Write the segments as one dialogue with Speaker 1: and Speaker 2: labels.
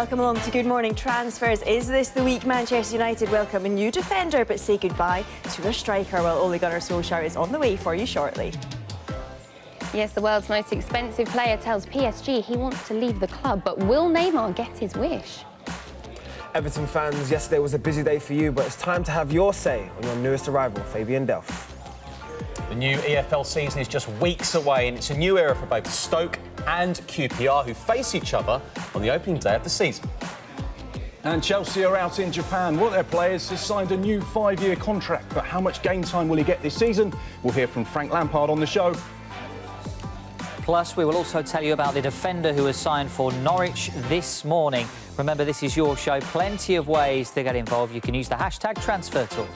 Speaker 1: welcome along to Good Morning Transfers. Is this the week Manchester United welcome a new defender but say goodbye to a striker? Well, Ole Gunnar Solskjaer is on the way for you shortly.
Speaker 2: Yes, the world's most expensive player tells PSG he wants to leave the club, but will Neymar get his wish?
Speaker 3: Everton fans, yesterday was a busy day for you, but it's time to have your say on your newest arrival, Fabian Delph.
Speaker 4: The new EFL season is just weeks away, and it's a new era for both Stoke and QPR, who face each other on the opening day of the season.
Speaker 5: And Chelsea are out in Japan. One of their players has signed a new 5-year contract, but how much game time will he get this season? We'll hear from Frank Lampard on the show.
Speaker 6: Plus, we will also tell you about the defender who has signed for Norwich this morning. Remember, this is your show. Plenty of ways to get involved. You can use the hashtag #TransferTalk.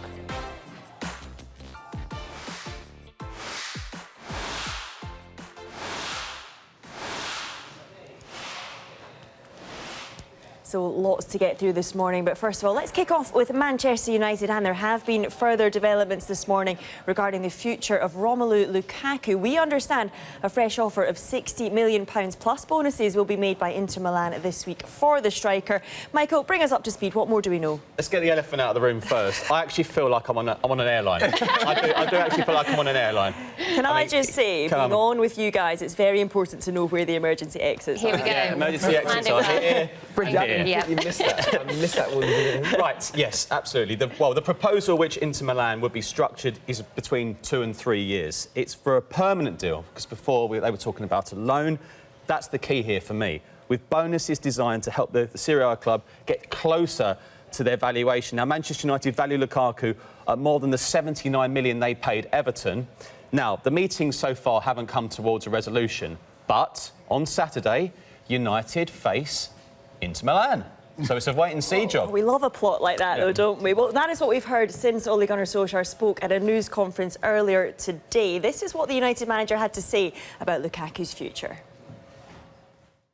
Speaker 1: So lots to get through this morning, but first of all, let's kick off with Manchester United, and there have been further developments this morning regarding the future of Romelu Lukaku. We understand a fresh offer of £60 million plus bonuses will be made by Inter Milan this week for the striker. Michael, bring us up to speed. What more do we know?
Speaker 4: Let's get the elephant out of the room first. I actually feel like I'm on an airline. I do actually feel like I'm on an airline.
Speaker 1: Can I just say, being on with you guys, it's very important to know where the emergency exits are.
Speaker 2: Here we go.
Speaker 4: Yeah, emergency exits are here.
Speaker 3: You missed that. I missed that one.
Speaker 4: Right, yes, absolutely. The proposal which Inter Milan would be structured is between 2 and 3 years. It's for a permanent deal, because before they were talking about a loan. That's the key here for me, with bonuses designed to help the Serie A club get closer to their valuation. Now, Manchester United value Lukaku at more than the £79 million they paid Everton. Now, the meetings so far haven't come towards a resolution, but on Saturday, United face Inter Milan. So it's a wait-and-see job.
Speaker 1: We love a plot like that, though, don't we? Well, that is what we've heard since Ole Gunnar Solskjaer spoke at a news conference earlier today. This is what the United manager had to say about Lukaku's future.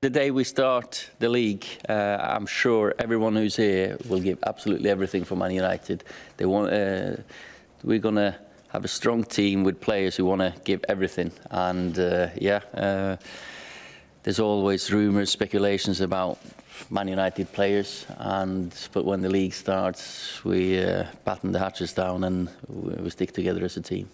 Speaker 7: The day we start the league, I'm sure everyone who's here will give absolutely everything for Man United. We're going to have a strong team with players who want to give everything. And, there's always rumours, speculations about Man United players, but when the league starts, we batten the hatches down and we stick together as a team.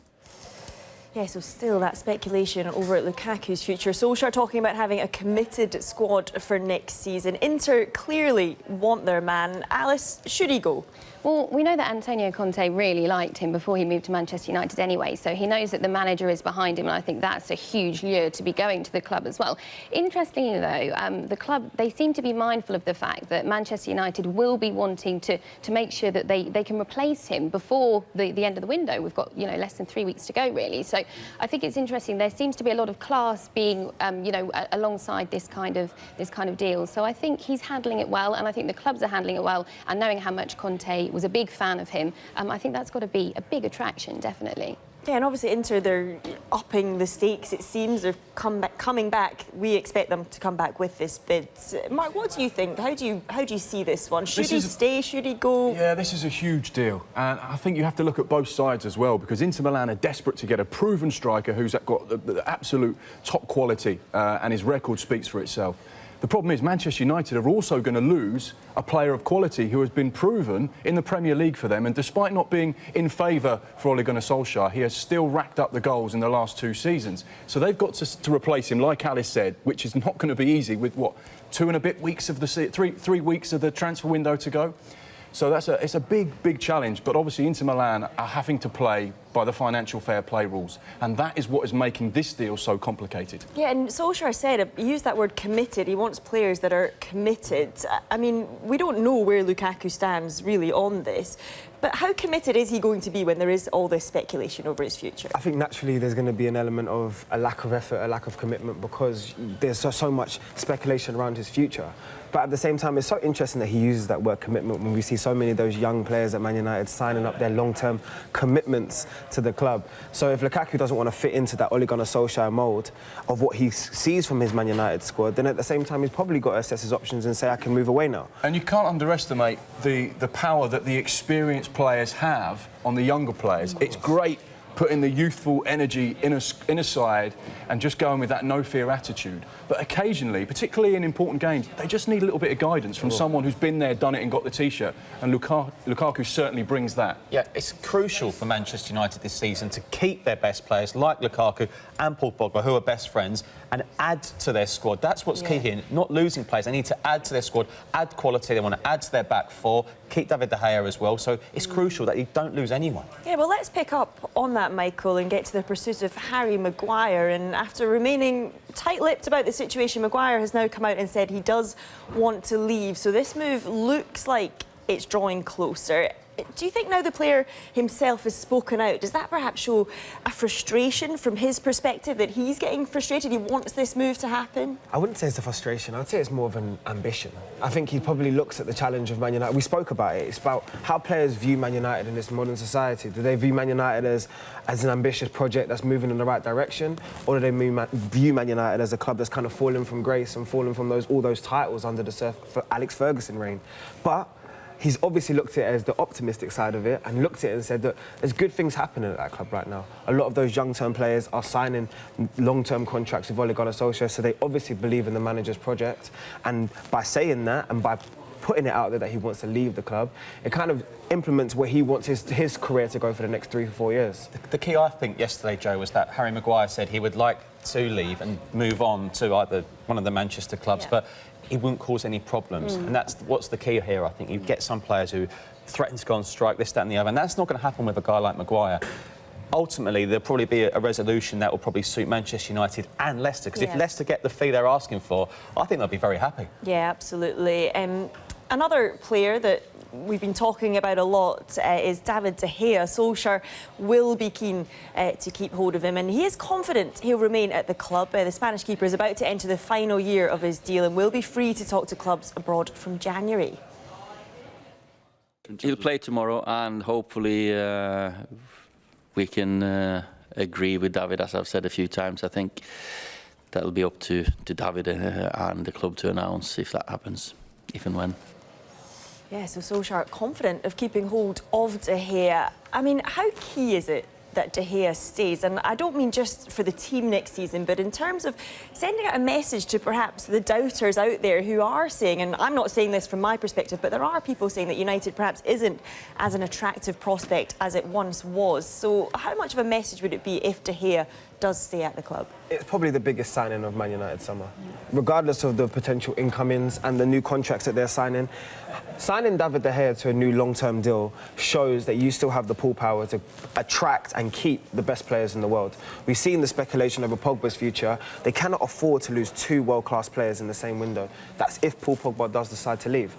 Speaker 1: Yeah, so still that speculation over at Lukaku's future. Solskjaer talking about having a committed squad for next season. Inter clearly want their man. Alice, should he go?
Speaker 2: Well, we know that Antonio Conte really liked him before he moved to Manchester United anyway, so he knows that the manager is behind him, and I think that's a huge lure to be going to the club as well. Interestingly, though, the club, they seem to be mindful of the fact that Manchester United will be wanting to make sure that they can replace him before the end of the window. We've got, less than 3 weeks to go, really. So I think it's interesting. There seems to be a lot of class being, alongside this kind of deal. So I think he's handling it well, and I think the clubs are handling it well, and knowing how much Conte was a big fan of him, I think that's got to be a big attraction, definitely.
Speaker 1: Yeah, and obviously Inter, they're upping the stakes, it seems. They're coming back. We expect them to come back with this bid. Mark, what do you think? How do you see this one? Should he stay? Should he go?
Speaker 5: Yeah, this is a huge deal. And I think you have to look at both sides as well, because Inter Milan are desperate to get a proven striker who's got the absolute top quality, and his record speaks for itself. The problem is Manchester United are also going to lose a player of quality who has been proven in the Premier League for them, and despite not being in favour for Ole Gunnar Solskjaer, he has still racked up the goals in the last 2 seasons. So they've got to replace him, like Alice said, which is not going to be easy with, 2 and a bit weeks of the 3 weeks of the transfer window to go. So it's a big challenge, but obviously Inter Milan are having to play by the financial fair play rules, and that is what is making this deal so complicated.
Speaker 1: Yeah, and Solskjaer said, he used that word committed. He wants players that are committed. I mean, we don't know where Lukaku stands really on this, but how committed is he going to be when there is all this speculation over his future?
Speaker 3: I think naturally there's going to be an element of a lack of effort, a lack of commitment, because there's so much speculation around his future. But at the same time, it's so interesting that he uses that word commitment when we see so many of those young players at Man United signing up their long-term commitments to the club. So if Lukaku doesn't want to fit into that Ole Gunnar Solskjaer mould of what he sees from his Man United squad, then at the same time he's probably got to assess his options and say, I can move away now.
Speaker 5: And you can't underestimate the power that the experienced players have on the younger players. It's great putting the youthful energy in a side and just going with that no-fear attitude. But occasionally, particularly in important games, they just need a little bit of guidance from someone who's been there, done it and got the T-shirt. And Lukaku certainly brings that.
Speaker 4: Yeah, it's crucial for Manchester United this season to keep their best players like Lukaku and Paul Pogba, who are best friends, and add to their squad. That's what's key here, not losing players. They need to add to their squad, add quality. They want to add to their back four, keep David De Gea as well. So it's crucial that you don't lose anyone.
Speaker 1: Yeah, well, let's pick up on that, Michael, and get to the pursuit of Harry Maguire. And after remaining tight-lipped about the situation, Maguire has now come out and said he does want to leave. So this move looks like it's drawing closer. Do you think now the player himself has spoken out, does that perhaps show a frustration from his perspective, that he's getting frustrated, he wants this move to happen?
Speaker 3: I wouldn't say it's a frustration, I'd say it's more of an ambition. I think he probably looks at the challenge of Man United. We spoke about it. It's about how players view Man United in this modern society. Do they view Man United as an ambitious project that's moving in the right direction? Or do they view Man United as a club that's kind of fallen from grace and fallen from all those titles under the Alex Ferguson reign? But he's obviously looked at it as the optimistic side of it and looked at it and said that there's good things happening at that club right now. A lot of those young-term players are signing long-term contracts with Ole Gunnar Solskjaer, so they obviously believe in the manager's project. And by saying that and by putting it out there that he wants to leave the club, it kind of implements where he wants his career to go for the next 3 to 4 years.
Speaker 4: The key, I think, yesterday, Joe, was that Harry Maguire said he would like to leave and move on to either one of the Manchester clubs, but he wouldn't cause any problems. And that's what's the key here, I think. You get some players who threaten to go on strike, this, that and the other, and that's not going to happen with a guy like Maguire. Ultimately, there'll probably be a resolution that will probably suit Manchester United and Leicester, because if Leicester get the fee they're asking for, I think they'll be very happy. Yeah,
Speaker 1: absolutely. Another player that we've been talking about a lot is David De Gea. Solskjaer will be keen to keep hold of him, and he is confident he'll remain at the club. The Spanish keeper is about to enter the final year of his deal and will be free to talk to clubs abroad from January.
Speaker 7: He'll play tomorrow, and hopefully we can agree with David, as I've said a few times. I think that'll be up to David and the club to announce if that happens, if and when.
Speaker 1: Yeah, so Solskjaer confident of keeping hold of De Gea. I mean, how key is it that De Gea stays? And I don't mean just for the team next season, but in terms of sending out a message to perhaps the doubters out there who are saying, and I'm not saying this from my perspective, but there are people saying that United perhaps isn't as an attractive prospect as it once was. So how much of a message would it be if De Gea does stay at the club?
Speaker 3: It's probably the biggest signing of Man United summer. Regardless of the potential incomings and the new contracts that they're signing David De Gea to a new long-term deal shows that you still have the pull power to attract and keep the best players in the world. We've seen the speculation over Pogba's future. They cannot afford to lose 2 world-class players in the same window. That's if Paul Pogba does decide to leave.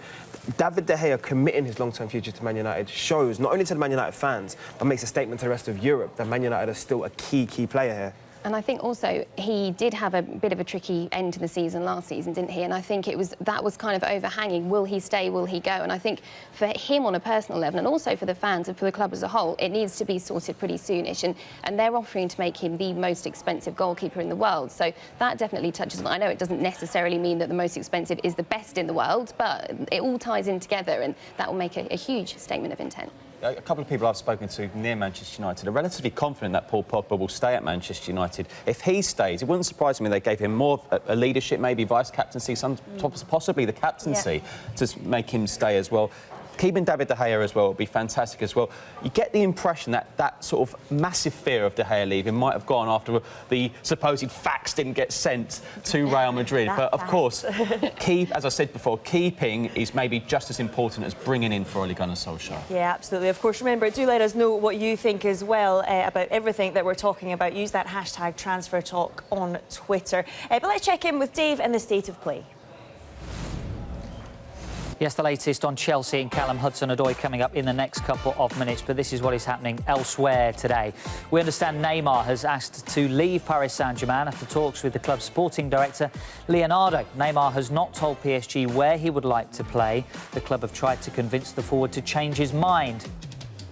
Speaker 3: David De Gea committing his long-term future to Man United shows, not only to the Man United fans, but makes a statement to the rest of Europe that Man United is still a key player here.
Speaker 2: And I think also he did have a bit of a tricky end to the season last season, didn't he? And I think that was kind of overhanging. Will he stay? Will he go? And I think for him on a personal level, and also for the fans and for the club as a whole, it needs to be sorted pretty soonish. And they're offering to make him the most expensive goalkeeper in the world. So that definitely touches on. I know it doesn't necessarily mean that the most expensive is the best in the world, but it all ties in together, and that will make a huge statement of intent.
Speaker 4: A couple of people I've spoken to near Manchester United are relatively confident that Paul Pogba will stay at Manchester United. If he stays, it wouldn't surprise me they gave him more a leadership, maybe vice-captaincy, possibly the captaincy, to make him stay as well. Keeping David De Gea as well would be fantastic as well. You get the impression that that sort of massive fear of De Gea leaving might have gone after the supposed fax didn't get sent to Real Madrid. But of course, as I said before, keeping is maybe just as important as bringing in for Ole Gunnar Solskjaer.
Speaker 1: Yeah, absolutely. Of course, remember, do let us know what you think as well about everything that we're talking about. Use that hashtag #TransferTalk on Twitter. But let's check in with Dave and the state of play.
Speaker 6: Yes, the latest on Chelsea and Callum Hudson-Odoi coming up in the next couple of minutes, but this is what is happening elsewhere today. We understand Neymar has asked to leave Paris Saint-Germain after talks with the club's sporting director, Leonardo. Neymar has not told PSG where he would like to play. The club have tried to convince the forward to change his mind.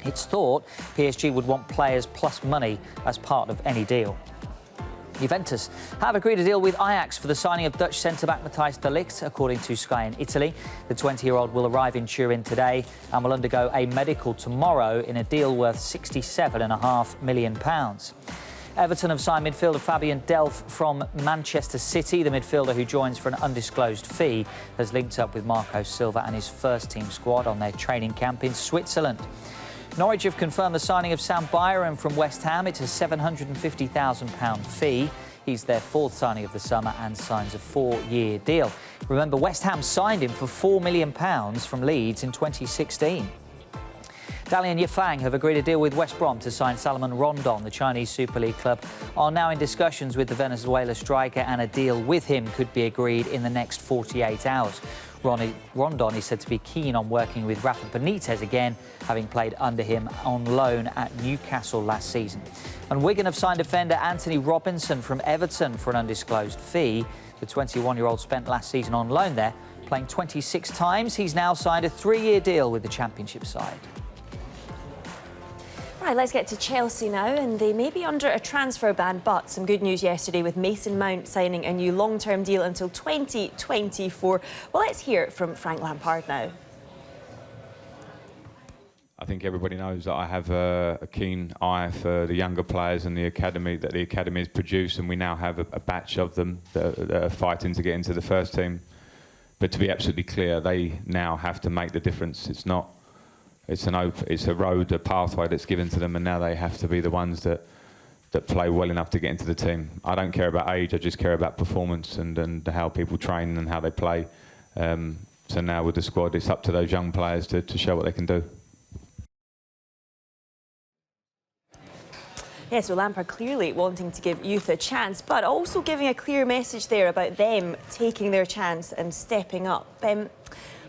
Speaker 6: It's thought PSG would want players plus money as part of any deal. Juventus have agreed a deal with Ajax for the signing of Dutch centre-back Matthijs de Ligt, according to Sky in Italy. The 20-year-old will arrive in Turin today and will undergo a medical tomorrow in a deal worth £67.5 million. Everton have signed midfielder Fabian Delph from Manchester City. The midfielder, who joins for an undisclosed fee, has linked up with Marco Silva and his first-team squad on their training camp in Switzerland. Norwich have confirmed the signing of Sam Byram from West Ham. It's a £750,000 fee. He's their fourth signing of the summer and signs a 4-year deal. Remember, West Ham signed him for £4 million from Leeds in 2016. Dalian Yifang have agreed a deal with West Brom to sign Salomon Rondon. The Chinese Super League club are now in discussions with the Venezuela striker, and a deal with him could be agreed in the next 48 hours. Rondon is said to be keen on working with Rafa Benitez again, having played under him on loan at Newcastle last season. And Wigan have signed defender Anthony Robinson from Everton for an undisclosed fee. The 21-year-old spent last season on loan there, playing 26 times. He's now signed a 3-year deal with the Championship side.
Speaker 1: Right, let's get to Chelsea now, and they may be under a transfer ban, but some good news yesterday with Mason Mount signing a new long-term deal until 2024. Well, let's hear from Frank Lampard now.
Speaker 8: I think everybody knows that I have a keen eye for the younger players and the academy that the academy has produced, and we now have a batch of them that are fighting to get into the first team. But to be absolutely clear, they now have to make the difference. It's a road, a pathway that's given to them, and now they have to be the ones that play well enough to get into the team. I don't care about age, I just care about performance and how people train and how they play. So now with the squad, it's up to those young players to show what they can do.
Speaker 1: Yeah, so Lampard clearly wanting to give youth a chance, but also giving a clear message there about them taking their chance and stepping up.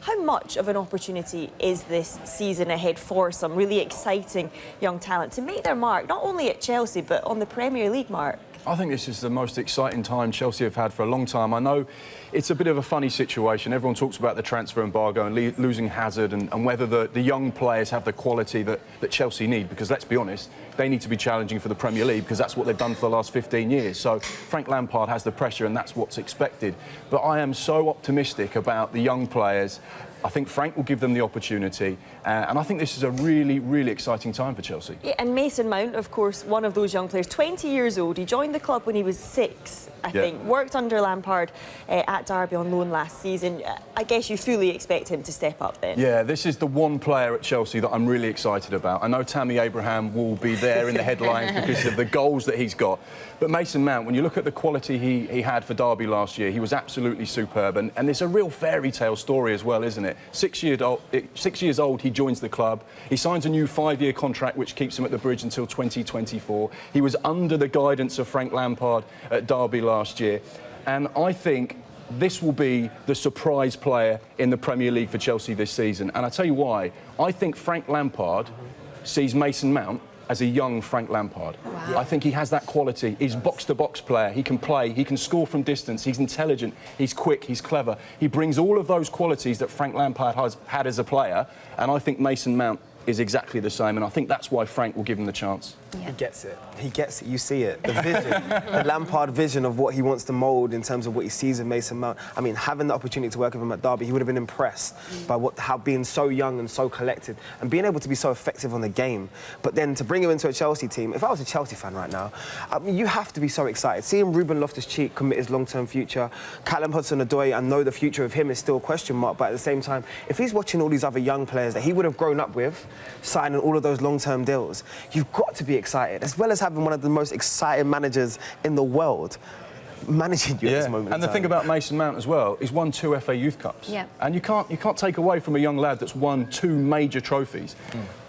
Speaker 1: How much of an opportunity is this season ahead for some really exciting young talent to make their mark, not only at Chelsea, but on the Premier League, Mark?
Speaker 5: I think this is the most exciting time Chelsea have had for a long time. I know it's a bit of a funny situation. Everyone talks about the transfer embargo and losing Hazard and whether the young players have the quality that Chelsea need, because let's be honest, they need to be challenging for the Premier League because that's what they've done for the last 15 years. So Frank Lampard has the pressure and that's what's expected. But I am so optimistic about the young players. I think Frank will give them the opportunity, and I think this is a really, really exciting time for Chelsea.
Speaker 1: Yeah, and Mason Mount, of course, one of those young players, 20 years old. He joined the club when he was 6, I think. Worked under Lampard at Derby on loan last season. I guess you fully expect him to step up then.
Speaker 5: Yeah, this is the one player at Chelsea that I'm really excited about. I know Tammy Abraham will be there in the headlines because of the goals that he's got. But Mason Mount, when you look at the quality he had for Derby last year, he was absolutely superb. And it's a real fairy tale story as well, isn't it? 6 years old, he joins the club. He signs a new 5-year contract, which keeps him at the bridge until 2024. He was under the guidance of Frank Lampard at Derby last year. And I think this will be the surprise player in the Premier League for Chelsea this season. And I tell you why. I think Frank Lampard sees Mason Mount as a young Frank Lampard. Wow. I think he has that quality. He's box-to-box player. He can play. He can score from distance. He's intelligent. He's quick. He's clever. He brings all of those qualities that Frank Lampard has had as a player, and I think Mason Mount is exactly the same, and I think that's why Frank will give him the chance.
Speaker 3: Yeah. He gets it. He gets it. You see it. The vision, the Lampard vision of what he wants to mould in terms of what he sees in Mason Mount. I mean, having the opportunity to work with him at Derby, he would have been impressed by how being so young and so collected and being able to be so effective on the game. But then to bring him into a Chelsea team, if I was a Chelsea fan right now, I mean, you have to be so excited. Seeing Ruben Loftus-Cheek commit his long-term future, Callum Hudson-Odoi, I know the future of him is still a question mark, but at the same time, if he's watching all these other young players that he would have grown up with, signing all of those long-term deals, you've got to be excited, as well as having one of the most exciting managers in the world managing you at this moment.
Speaker 5: And the thing about Mason Mount as well, he's won 2 FA Youth Cups. Yeah. And you can't take away from a young lad that's won 2 major trophies.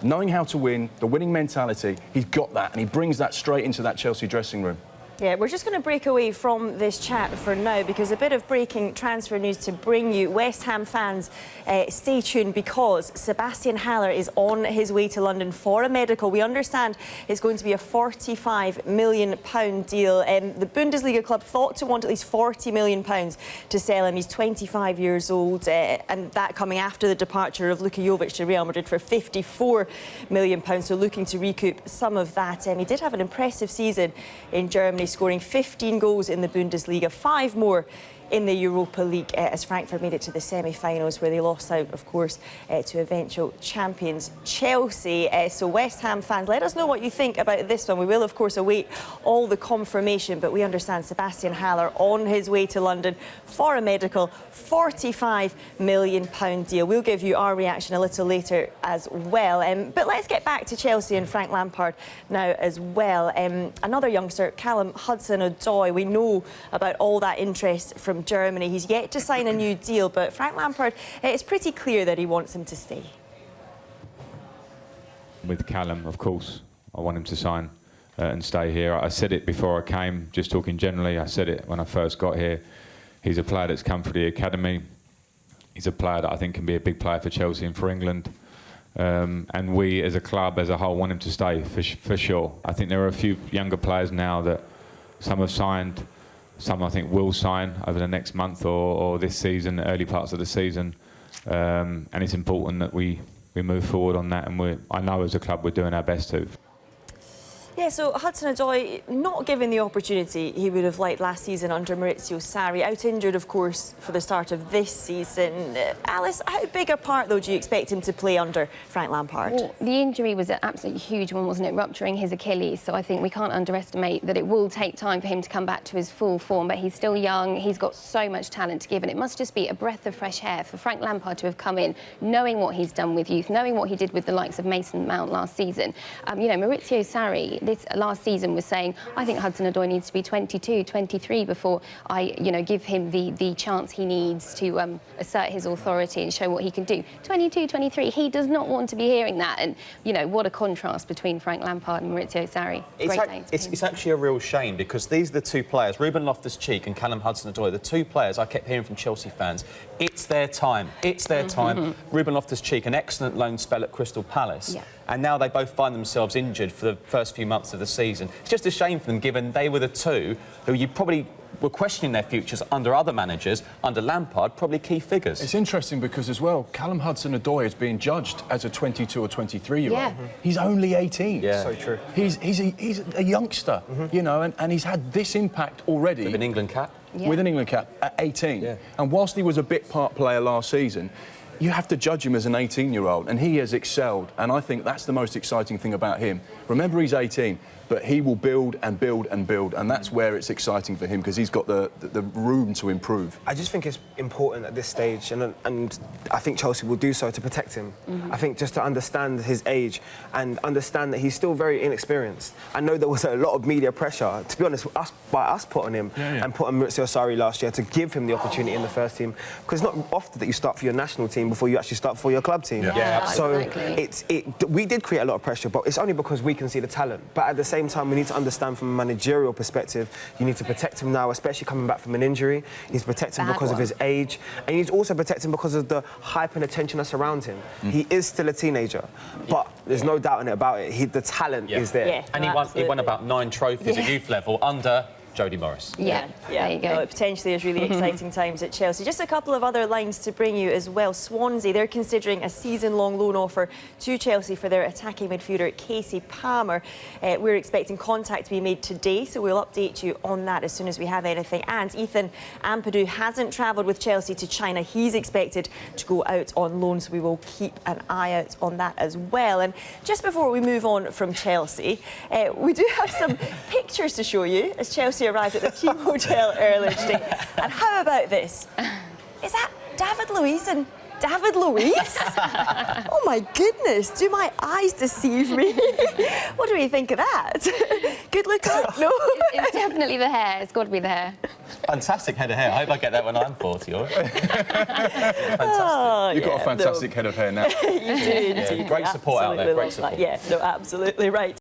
Speaker 5: Knowing how to win, the winning mentality, he's got that, and he brings that straight into that Chelsea dressing room.
Speaker 1: Yeah, we're just going to break away from this chat for now because a bit of breaking transfer news to bring you. West Ham fans, stay tuned because Sebastian Haller is on his way to London for a medical. We understand it's going to be a £45 million deal. The Bundesliga club thought to want at least £40 million to sell him. He's 25 years old, and that coming after the departure of Luka Jovic to Real Madrid for £54 million. So looking to recoup some of that. He did have an impressive season in Germany. scoring 15 goals in the Bundesliga, 5 more in the Europa League, as Frankfurt made it to the semi-finals, where they lost out, of course, to eventual champions Chelsea. So West Ham fans, let us know what you think about this one. We will, of course, await all the confirmation, but we understand Sebastian Haller on his way to London for a medical, £45 million deal. We'll give you our reaction a little later as well. But let's get back to Chelsea and Frank Lampard now as well. Another youngster, Callum Hudson-Odoi. We know about all that interest from Germany. He's yet to sign a new deal, but Frank Lampard, it's pretty clear that he wants him to stay.
Speaker 8: With Callum, of course, I want him to sign and stay here. I said it before I came, just talking generally. I said it when I first got here. He's a player that's come through the academy. He's a player that I think can be a big player for Chelsea and for England. And we, as a club, as a whole, want him to stay, for sure. I think there are a few younger players now that some have signed, some I think will sign over the next month or this season, early parts of the season. And it's important that we move forward on that, and I know as a club we're doing our best to.
Speaker 1: Yeah, so Hudson-Odoi not given the opportunity he would have liked last season under Maurizio Sarri, out injured, of course, for the start of this season. Alice, how big a part, though, do you expect him to play under Frank Lampard?
Speaker 2: Well, the injury was an absolutely huge one, wasn't it? Rupturing his Achilles. So I think we can't underestimate that it will take time for him to come back to his full form. But he's still young. He's got so much talent to give. And it must just be a breath of fresh air for Frank Lampard to have come in, knowing what he's done with youth, knowing what he did with the likes of Mason Mount last season. You know, Maurizio Sarri, this last season, was saying, I think Hudson-Odoi needs to be 22, 23 before I, give him the chance he needs to assert his authority and show what he can do. 22, 23, he does not want to be hearing that. And, what a contrast between Frank Lampard and Maurizio Sarri.
Speaker 4: It's actually a real shame, because these are the two players, Ruben Loftus-Cheek and Callum Hudson-Odoi, the two players I kept hearing from Chelsea fans. It's their time. It's their time. Ruben Loftus-Cheek, an excellent loan spell at Crystal Palace.
Speaker 2: Yeah.
Speaker 4: And now they both find themselves injured for the first few months of the season. It's just a shame for them, given they were the two who you probably were questioning their futures under other managers, under Lampard, probably key figures.
Speaker 5: It's interesting because, as well, Callum Hudson-Odoi is being judged as a 22 or 23-year-old.
Speaker 2: Yeah.
Speaker 5: He's only 18.
Speaker 3: Yeah. So true.
Speaker 5: He's a youngster, and he's had this impact already.
Speaker 4: With an England cap?
Speaker 2: Yeah.
Speaker 5: With an England cap at 18.
Speaker 4: Yeah.
Speaker 5: And whilst he was a bit part player last season, you have to judge him as an 18-year-old, and he has excelled. And I think that's the most exciting thing about him. Remember, he's 18, but he will build and build and build, and that's where it's exciting for him, because he's got the room to improve.
Speaker 3: I just think it's important at this stage, and I think Chelsea will do so, to protect him. I think just to understand his age and understand that he's still very inexperienced. I know there was a lot of media pressure, to be honest, by us putting him and putting Maurizio Sarri last year to give him the opportunity in the first team, because it's not often that you start for your national team before you actually start for your club team.
Speaker 2: Yeah,
Speaker 3: so
Speaker 2: exactly.
Speaker 3: we did create a lot of pressure, but it's only because we can see the talent. But at the same time, we need to understand from a managerial perspective, you need to protect him now, especially coming back from an injury. You need to protect him because of his age, and you need to also protect him because of the hype and attention that surrounds him. He is still a teenager, but there's no doubt about it. The talent is there.
Speaker 1: Yeah,
Speaker 4: and he won about 9 trophies at youth level under Jody Morris.
Speaker 2: Yeah, there you go.
Speaker 1: No, it potentially is really exciting times at Chelsea. Just a couple of other lines to bring you as well. Swansea, they're considering a season-long loan offer to Chelsea for their attacking midfielder Casey Palmer. We're expecting contact to be made today, so we'll update you on that as soon as we have anything. And Ethan Ampadu hasn't travelled with Chelsea to China. He's expected to go out on loan, so we will keep an eye out on that as well. And just before we move on from Chelsea, we do have some pictures to show you as Chelsea arrived at the team hotel earlier today. And how about this? Is that David Luiz and David Luiz? Oh my goodness, do my eyes deceive me? What do we think of that? Good look up? No?
Speaker 2: It's definitely the hair. It's got to be the hair.
Speaker 4: Fantastic head of hair. I hope I get that when I'm 40. Fantastic.
Speaker 1: Oh,
Speaker 5: You've got a fantastic head of hair now.
Speaker 1: You do indeed.
Speaker 4: Great support out there. Great support.
Speaker 1: Yeah, no, absolutely right.